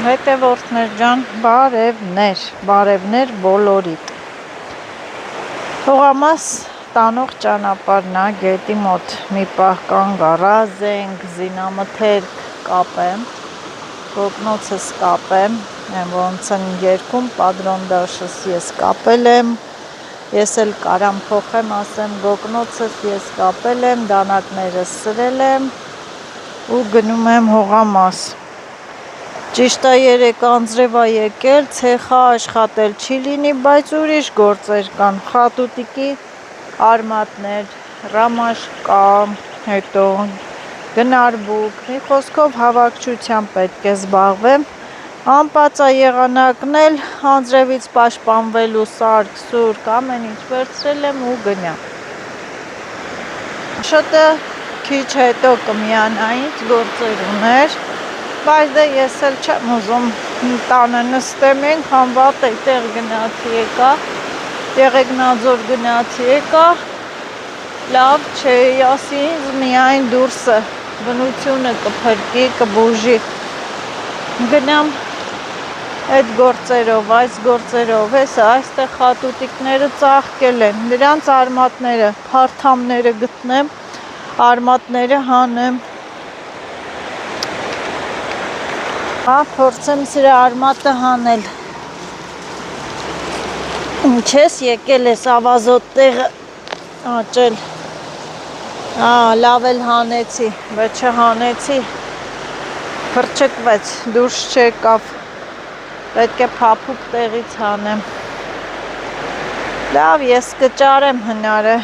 Հետևորդներ ջան, բարևներ բոլորիդ։ Հողամաս տանող ճանապարհն է, գետի մոտ մի պահ կանգ առա, զենք, զինամթերք կապեմ, գոգնոցս կապեմ, ոնց են երկում, պատրոնդաշս ես կապել եմ, ես էլ կարամ փոխեմ, ասեմ գոգնոցս ես կապել եմ, դանակներս սրել եմ ու գնում եմ հողամաս։ Ճիշտ է 3 անձրև է եկել, ցեխը աշխատել չի լինի, բայց ուրիշ գործեր կան, խատուտիկի արմատներ, ռամաշկա, հետո գնարբուկ, մի խոսքով հավաքչությամբ պետք է զբաղվեմ, անպածա եղանակն էլ անձրևից պաշտպանվելու սարք, սուրք, ամեն ինչ վերցրել եմ ու գնամ։ Շուտը քիչ հետո կմիանա, ինձ գործեր ուներ, բայց դե ես էլ չեմ ուզում տանը նստեմ, ենքան վատ է, տեղ գնացի եկա, Տեղեգնաձոր գնացի եկա, լավ չէ, ասի ինձ միայն դուրսը բնությունը կփրկի, կբուժի, գնամ այդ գործերով, այս գործերով, այստեղ խատուտիկները ծաղկել են, դրանց արմատները, փարթամները գտնեմ, արմատները հանեմ, փորձեմ սրա արմատը հանել, ինչ ես եկել ես ավազոտ տեղը աճել, լավ էլ հանեցի, բայց չհանեցի, փրչկվեց, դուրս չեկավ, պետք է փափուկ տեղից հանեմ, լավ ես կճարեմ հնարը,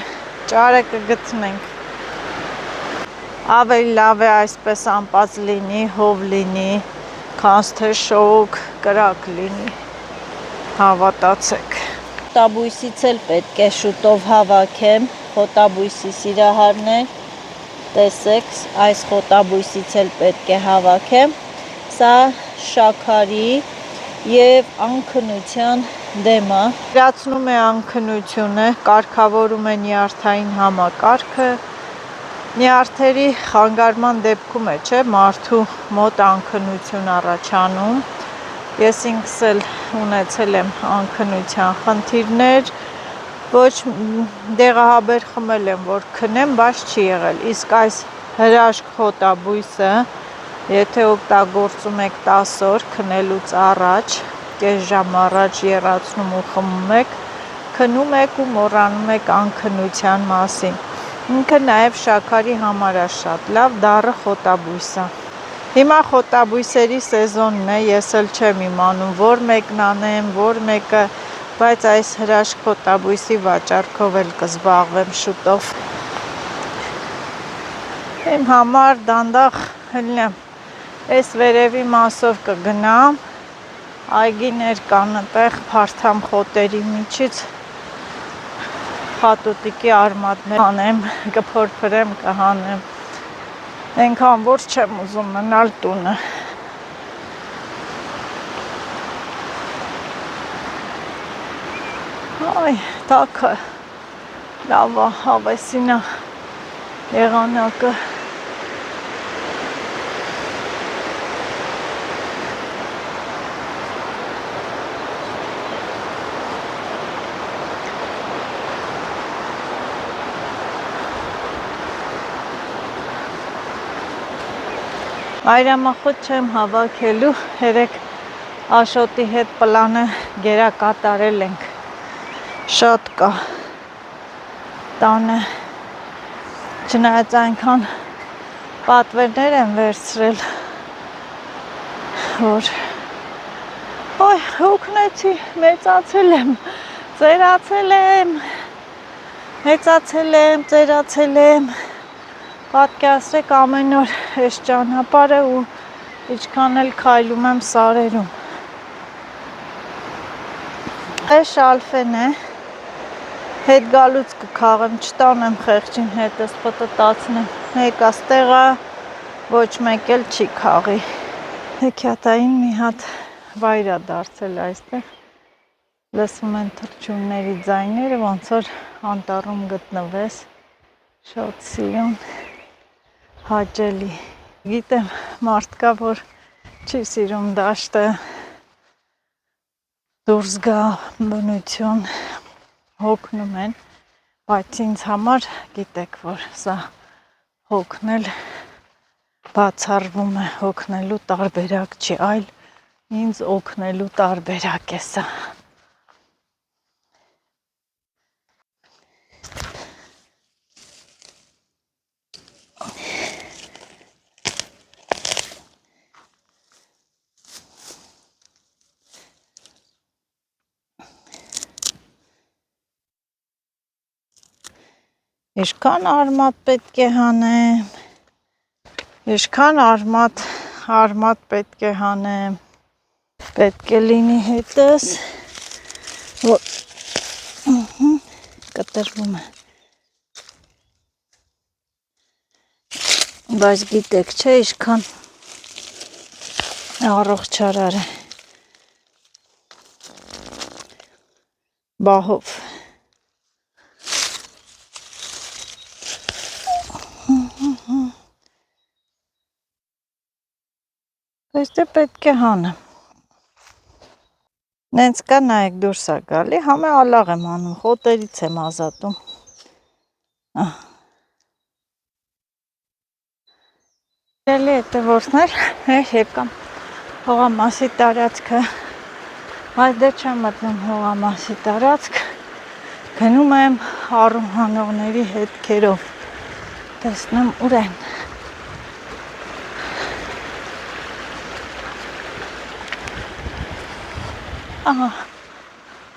ճարը կգտնենք, ավելի լավ է այսպես անպած լինի, հով լինի, քան թե շոկ, կրակ լինի, հավատացեք։ Խոտաբույսից էլ պետք է շուտով հավաքեմ, խոտաբույսի սիրահարներ, տեսեք, այս խոտաբույսից էլ պետք է հավաքեմ, սա շաքարի և անքնության դեմ է, իրացնում է անքնությունը, կարգավորում է նյարդային համակարգը, նյարդերի խանգարման դեպքում է, չէ, մարդու մոտ անքնություն առաջանում, ես ինքս էլ ունեցել եմ անքնության խնդիրներ, ոչ դեղահաբեր խմել եմ, որ քնեմ, բայց չի եղել, իսկ այս հրաշք խոտաբույսը, եթե օգտագործում եք 10 օր քնելուց առաջ, կես ժամ առաջ եռացնում ու խմում եք, քնում եք ու մոռանում եք անքնության մասին, ինքը նաև շաքարի համար է շատ լավ, դառը խոտաբույս է, հիմա խոտաբույսերի սեզոնն է, ես էլ չեմ իմանում, որ մեկն անեմ, որ մեկը, բայց այս հրաշք խոտաբույսի վաճառքով էլ կզբաղվեմ շուտով, իմ համար դանդաղ հլնեմ, այս վերևի մասով կգնամ, այգիներ կան այդտեղ փարթամ խոտերի միջից, խատուտիկի արմատներ հանեմ, կփորփրեմ, կհանեմ, այնքան որ չեմ ուզում մնալ տունը, այ տաքը, լավ է, հավեսին է, եղանակը, Այրամախոտ չեմ հավաքելու, երեկ Աշոտի հետ պլանը գերակատարել ենք, շատ կա տանը, չնայած այնքան պատվերներ եմ վերցրել, որ հոգնեցի, մեծացել եմ, ծերացել եմ, մեծացել եմ, ծերացել եմ, պատկերացրեք ամեն օր այս ճանապարհը ու ինչքան էլ քայլում եմ սարերում, այս շալֆեն է, հետ գալուց կքաղեմ, չտանեմ խեղճին հետս պտտացնեմ, եկա ստեղա, ոչ մեկ էլ չի քաղի, հեքիաթային մի հատ վայր է դարձել այստեղ, լսում են թռչունների ձայները, ոնց որ անտառում գտնվես, շատ սիրուն, հաճելի, գիտեմ մարդ կա, որ Չի սիրում դաշտը, դուրս գա բնություն, հոգնում են, բայց ինձ համար գիտեք, որ սա հոգնել բացառվում է, հոգնելու տարբերակ չի, այլ ինձ օգնելու տարբերակ է սա։ Ինչքան արմատ պետք է հանեմ, ինչքան արմատ պետք է հանեմ, պետք է լինի հետս, որ կտրվում է, բայց գիտեք չէ, ինչքան առողջարար է, բահով, բայց դե պետք է հանեմ, նենց կա նայեք դուրս է գալի, համե ալաղ եմ անում, խոտերից եմ ազատում, Էլի հետևորդներ, եկամ հողամասի տարածքը, բայց դե չեմ մտնում հողամասի տարածք, գնում եմ առում հանողների հետքերով, տեսնեմ ուր են,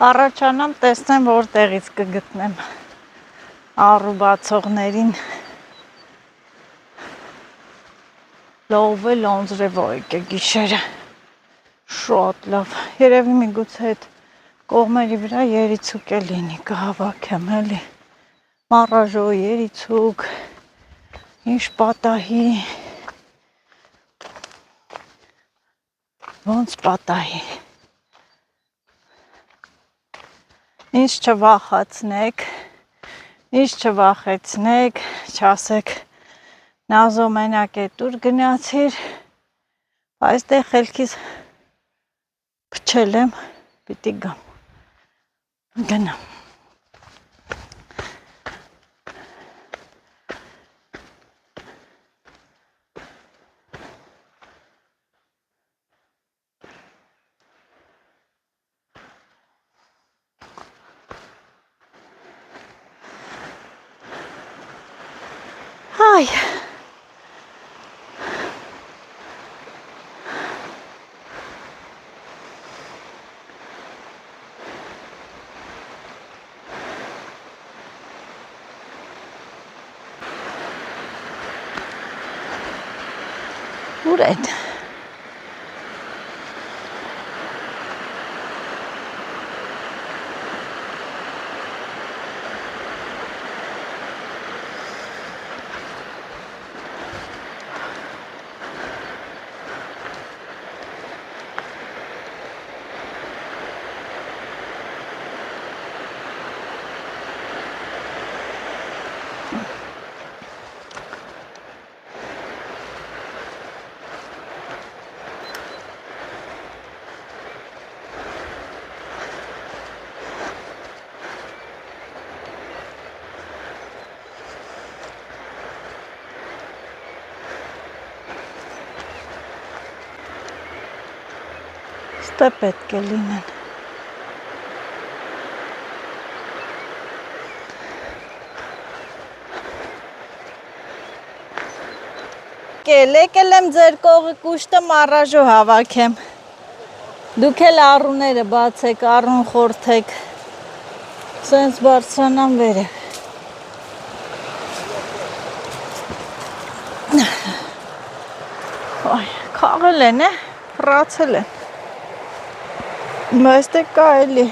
առաջանամ տեսնեմ որտեղից կգտնեմ առու բացողներին լով է լոնձրևո եկե գիշերը, շոտ լավ, երևի միգուցե այդ կողմերի վրա երիցուկ է լինի, կհավաքեմ էլի, մարաժո երիցուկ, ինչ պատահի, ոնց պատահի, ինչ չվախեցնեք, չասեք, Նազո մենակ է տուր գնացիր, բայց դե խելքիս փչել եմ, պիտի գամ, գնամ, Այ, ուր են, ստե պետք է լինեն, եկել եմ ձեր կողի կուշտը մարաժո հավաքեմ, դուք էլ առուները բացեք, առուն խորթեք, սենց բարձրանամ վերև, քաղել են, պրացել են, բայց դե կա էլի,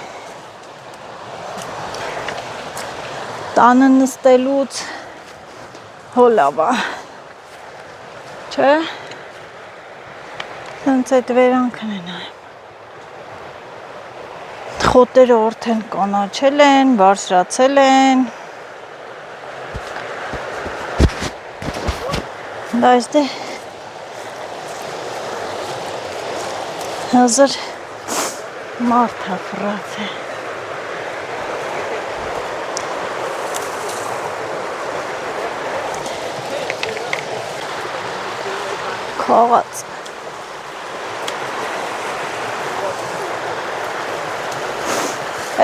տանը նստելուց հոլավա, չէ, սենց այդ վերանքն է նայեմ, խոտերը օրթեն կանաչել են, բարձրացել են, բայց դե Հազար մարդ հապրած է։ Քողած։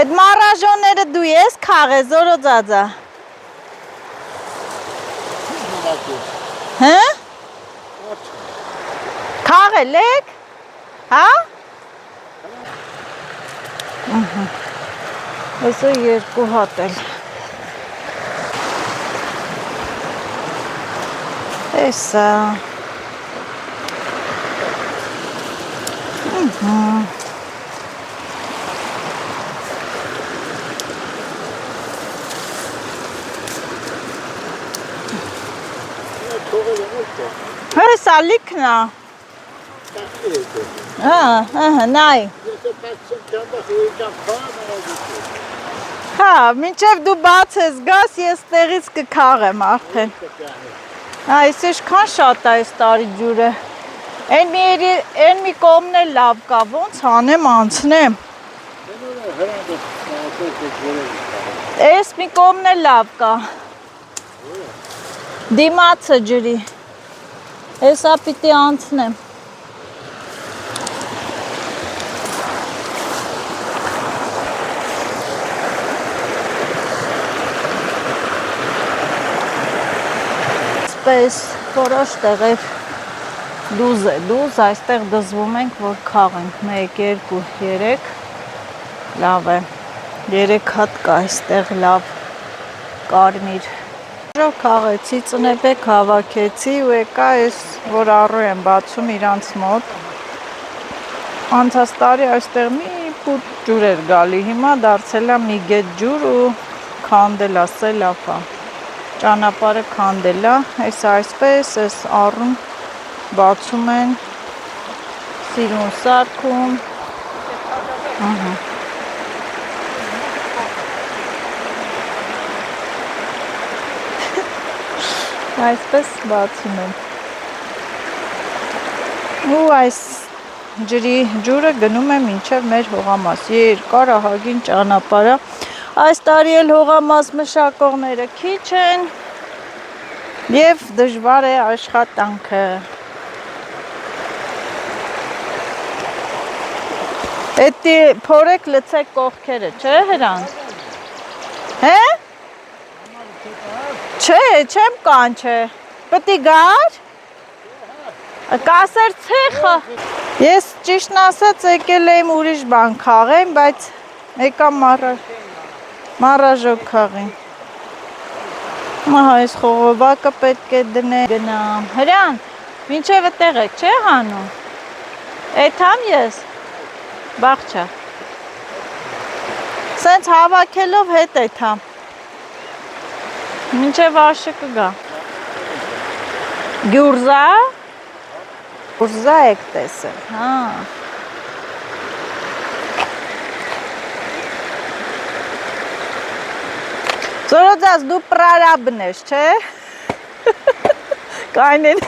Այդ մարաժոները դու ես քաղե զորո ձածա։ Հա? Քաղել եք։ Հա? Այսը երկու հատ էլ։ Էսա։ Հեսա լիքնա։ Նայ։ Հա, մինչև դու բաց ես գաս, ես տեղից կքաղեմ արդեն։ Այս էշքան շատ է այս տարի ջուրը։ Են մի կողմն էլ լավ կա, ոնց անեմ անցնեմ։ Այս մի կողմն էլ լավ կա։ Դիմացը ջրի։ Էսա պիտի անցնեմ։ Սպես որոշ տեղեր դուզ է, այստեղ դզվում ենք, որ քաղենք 1, 2, 3, լավ է, 3 հատ կա այստեղ լավ կարմիր։ Քաղեցի, ծնեպեք հավաքեցի ու եկա ես, որ առու եմ բացում իրանց մոտ։ Անցած տարի այստեղ մի պուտ ջուր էր գալի, հիմա դարձել է մի գետ ջուր ու քանդել է, սելավ է։ Ճանապարհը քանդել է, այս այսպես, այս առում բացում են, սիրուն սարքում։ Այսպես բացում եմ։ Ու այս ջուրը գնում է մինչև մեր հողամաս։ Երկար ահագին ճանապարհ է։ Այս տարի էլ հողամաս մշակողները քիչ են եւ դժվար է աշխատանքը։ Էդի փորեք լցեք կողքերը, չէ՞ հրան։ Հե՞։ Չէ, չեմ կանչե։ Պտի գար։ Կասեր ցեխը։ Ես ճիշտն ասած եկել եմ ուրիշ բան քաղեմ, բայց եկա մարաժոկ քաղեմ։ Ահա այս խողովակը պետք է դնեմ, գնամ։ Հրան, մինչև այդտեղ եք, չէ՞ հանում։ Էթամ ես։ Բաղչա։ Սենց հավաքելով հետ էթամ։ Մինչև աշը կգա։ Գյուրզա։ Գյուրզա եք տեսել, հա։ Զորոձած դու պրարաբն ես, չէ։ Կայնեն։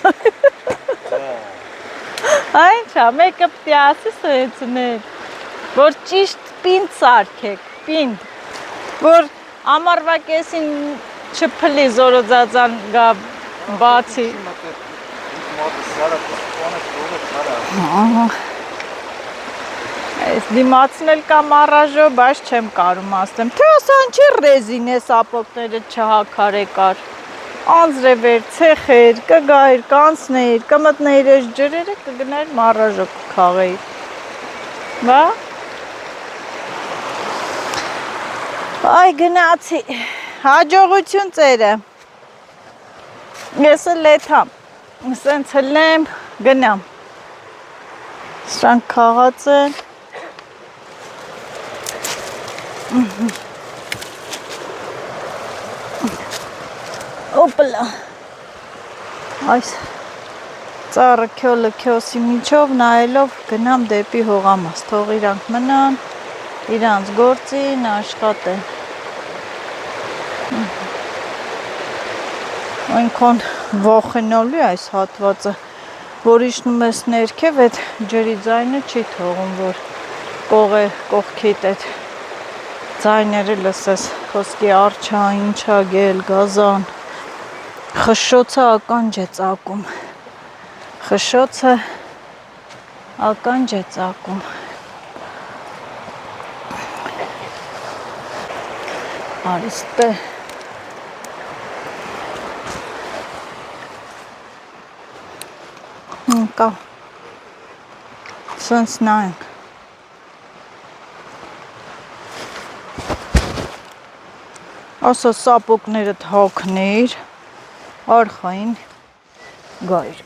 Այնչա, մեկը պտի ասի սրեցներ, որ ճիշտ պինդ սարքեք, պինդ, որ ամարվա կեսին չփլի զորոձածան գա բացի։ Այս դիմացն էլ կա մարաժո, բայց չեմ կարում ասեմ, թե ասան չի ռեզին ես ապոկները չհակարեկար, անձրևեր, ցեխեր, կգայր, կանցներ, կմտնեիր ես ջրերը, կգներ մարաժո կքաղեիր, բա։ Այ գնացի, հաջողություն ծերը, ես էլ էթամ, սենց հլեմ, գնամ, սրանք քաղած են, օպլա, այս ծառը քյոլը քյոսի միջով նայելով գնամ դեպի հողամաս, թող իրանք մնան, իրանց գործին աշխատեն։ Այնքան վախենալի այս հատվածը, որ իջնում ես ներքև, այդ ջրի ձայնը չի թողում, որ կողքիդ այդ ձայները լսես, խոսքի արջա, ինչա գել, գազան, խշշոցը ականջ է ծակում, խշշոցը ականջ է ծակում, արիստե, կա, սենց նայենք, ասա սապոկներըդ հոգնիր, արխային գայր,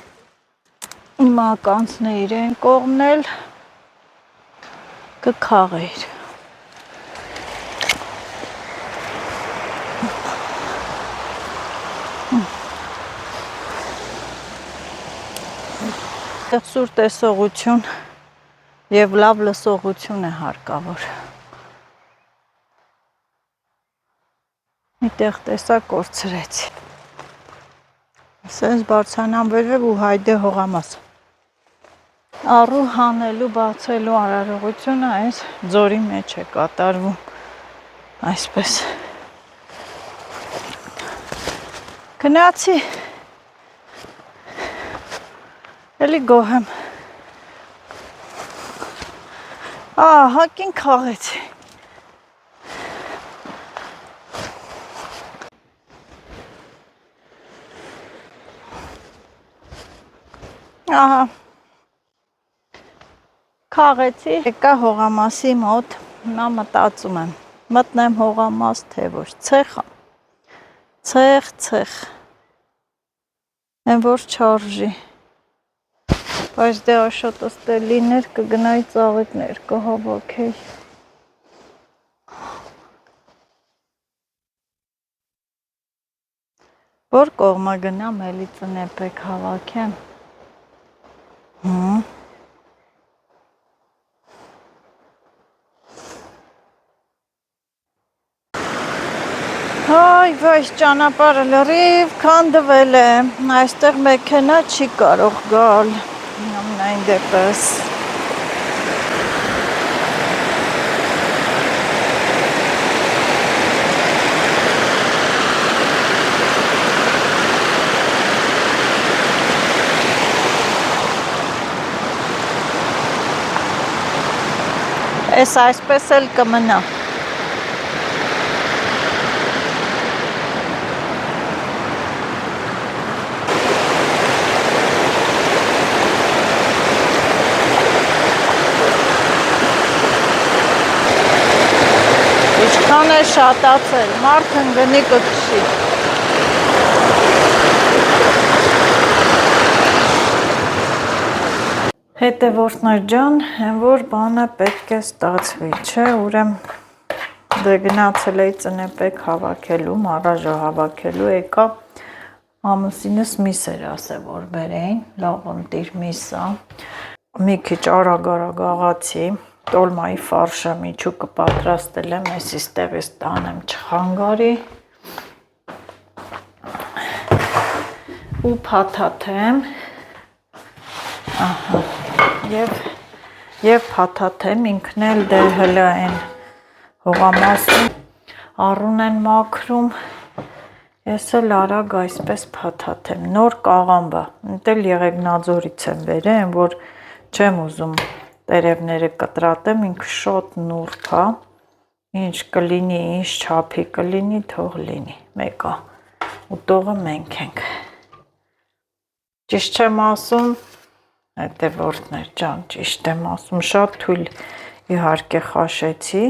իմա կանցնեիր են կողմնել, կքաղեիր, սուր տեսողություն և լավ լսողություն է հարկավոր, միտեղ տեսա կորցրեցի, սենց բարձանան վերև ու հայդե հողամաս, առու հանելու, բացելու արարողությունը այս ձորի մեջ է կատարվում, այսպես, գնացի, էլի գոհեմ, հակին քաղեցի, քաղեցի, եկա հողամասի մոտ, նա մտածում եմ, մտնեմ հողամաս թե ոչ, ցեխա, ցեխ, են որ չարժի, բայց դե աշոտս դե լիներ կգնայի ծաղիկներ կհավաքեի, որ կողմը գնամ էլի ծնեպեք հավաքեմ, Այս ճանապարհը լրիվ քանդվել է, այստեղ մեքենա չի կարող գալ, ամենայն դեպս, Էս այսպես էլ կմնա, Ինչքան է շատացել, մարդն գնի կքշի, հետևորդներ ջան, հեն որ բանը պետք է ստացվի, չէ, ուրեմ դե գնացել էի ծնեպեք հավաքելու, մարաժը հավաքելու, եկա ամուսինս միս էր ասել, որ բերեին, լավ ընտիր միսա, մի քիչ արագ աղացի, տոլմայի ֆարշը միջուկը պատրաստել եմ, ես իստեղից տանեմ չխանգարի ու փաթաթեմ և փաթաթեմ ինքն էլ դե հլը են հողամասում առուն են մաքրում ես էլ արագ այսպես փաթաթեմ նոր կաղամբա ընտել եղեգնաձորից եմ բերեմ որ չեմ ուզում տերևները կտրատեմ, ինքը շատ նուրբ է, ինչ կլինի, ինչ չափի կլինի, թող լինի, մեկա, ուտողը մենք ենք, ճիշտ չեմ ասում, հետևորդներ ջան, ճիշտ եմ ասում, շատ թույլ իհարկե խաշեցի,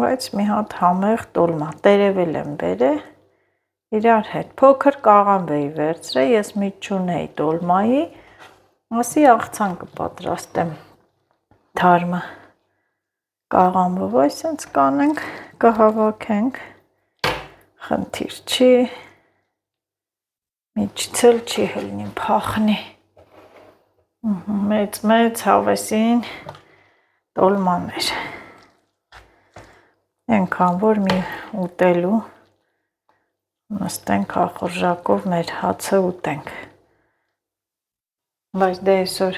բայց մի հատ համեղ տոլմա, տերևել եմ բերել, իրար հետ, փոքր կաղամբ էի վերցրել, ես միջ չունեի տոլմայի, ասի աղցան կպատրաստեմ թարմը կաղամբով, այսենց կանենք, կհավաքենք, խնդիր չի, միջից էլ չի հլնի փախնի, մեծ հավեսին տոլմաներ, ենքան որ մի ուտելու, նստենք ախորժակով մեր հացը ուտենք, Բայց դե այսօր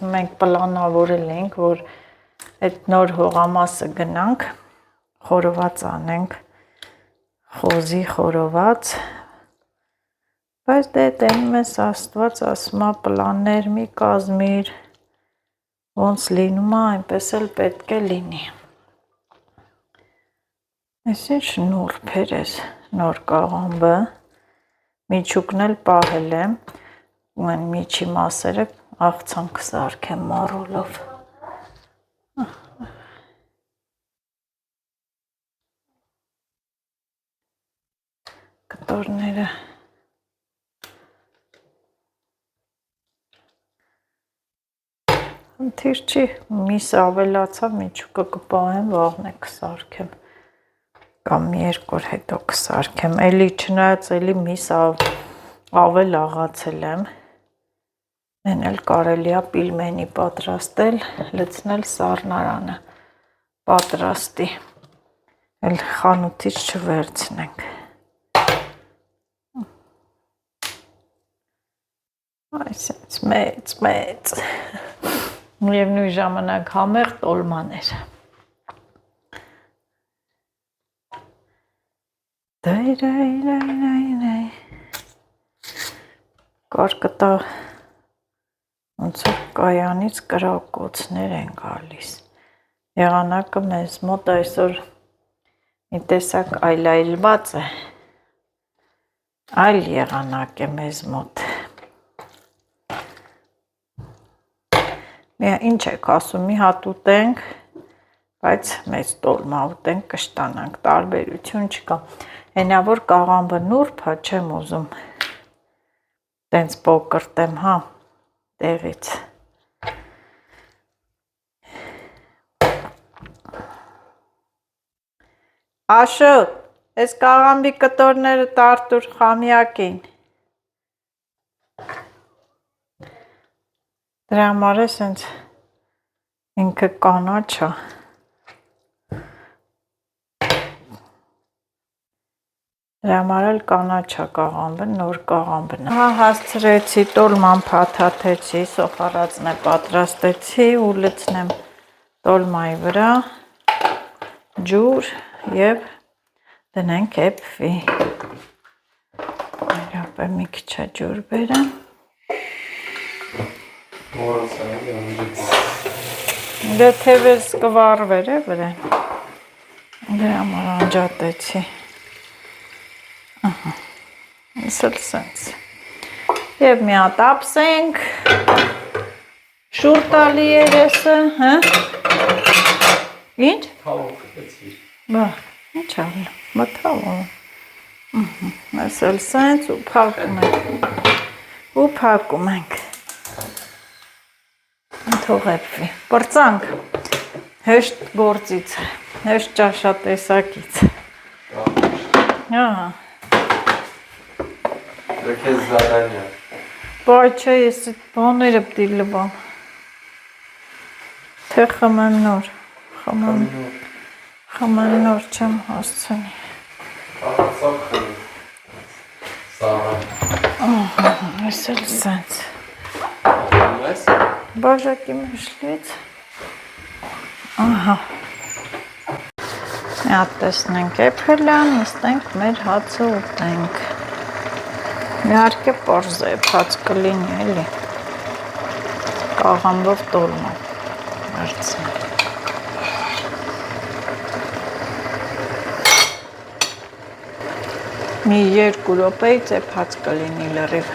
մենք պլանավորել ենք, որ այդ նոր հողամասը գնանք, խորոված անենք, խոզի խորոված, բայց դե տենում ես Աստված, ասում է պլաններ մի կազմիր, ոնց լինում է, այնպես էլ պետք է լինի։ Այս ինչ նուրբ էր ես, նոր կաղամբը, միջուկն էլ պահել եմ, ու այն միջի մասերը աղցան կսարքեմ մառոլով։ Կտորները Ընթիր չի, միսը ավելացավ, միջուկը կպահեմ, վաղն է կսարքեմ, կամ մի երկու օր հետո կսարքեմ, էլի չնայած էլի միսը ավել աղացել եմ, են էլ կարելի է պիլմենի պատրաստել, լցնել սառնարանը պատրաստի, էլ խանութից չվերցնենք։ Այսպես մեծ, միևնույն ժամանակ համեղ տոլմաներ։ Կարկտա ոնց որ կայանից կրակոցներ են գալիս։ Եղանակը մեզ մոտ այսօր մի տեսակ այլայլված է, այլ եղանակ է մեզ մոտ։ Ինչ եք ասում, մի հատ ուտենք, բայց մեծ տոլմա ուտենք, կշտանանք, տարբերություն չկա։ Հենա որ կաղամբը նուրբ է, չեմ ուզում տենց պոկրտեմ, հա, տեղից։ Աշոտ, այս կաղամբի կտորները տարտուր խամյակին։ Դրա համար է սենց ինքը կանաչ է։ Դրա համար էլ կանաչ է կաղամբը, նոր կաղամբն է։ Հա, հասցրեցի, տոլման փաթաթեցի, սոխարածն է պատրաստեցի ու լցնեմ տոլմայի վրա ջուր և դնենք էպվի։ Այրապե մի քիչ է ջուր բերեմ։ Դե թևես կվառվեր է վրեն, դրա համար անջատեցի, իսել սենց, և մի հատ ապսենք, շուր տալի երեսը, հը, ինչ? Թավով կպեցիր, բա, ինչ ալի, բա թավով, իսել սենց ու պակում ենք, թողեպվի, պրծանք, հեշտ գործից, հեշտ ճաշատեսակից, Դե քեզ զադանյա։ Բայ չէ, ես այդ բաները պտի լվամ, թե խմեմ նոր, խմեմ նոր չեմ հասցնի։ Աղացավ խմի, սաղան։ Ես էլ սենց։ Ես։ Բաժակի մշլից, ահա, մի հատ տեսնենք էպհելան, նստենք մեր հացը ուտենք, իհարկե պարզ է, հաց կլինի էլի, կաղամբով տոլմա, վերցնենք, մի 2 րոպեից էպ հաց կլինի լրիվ։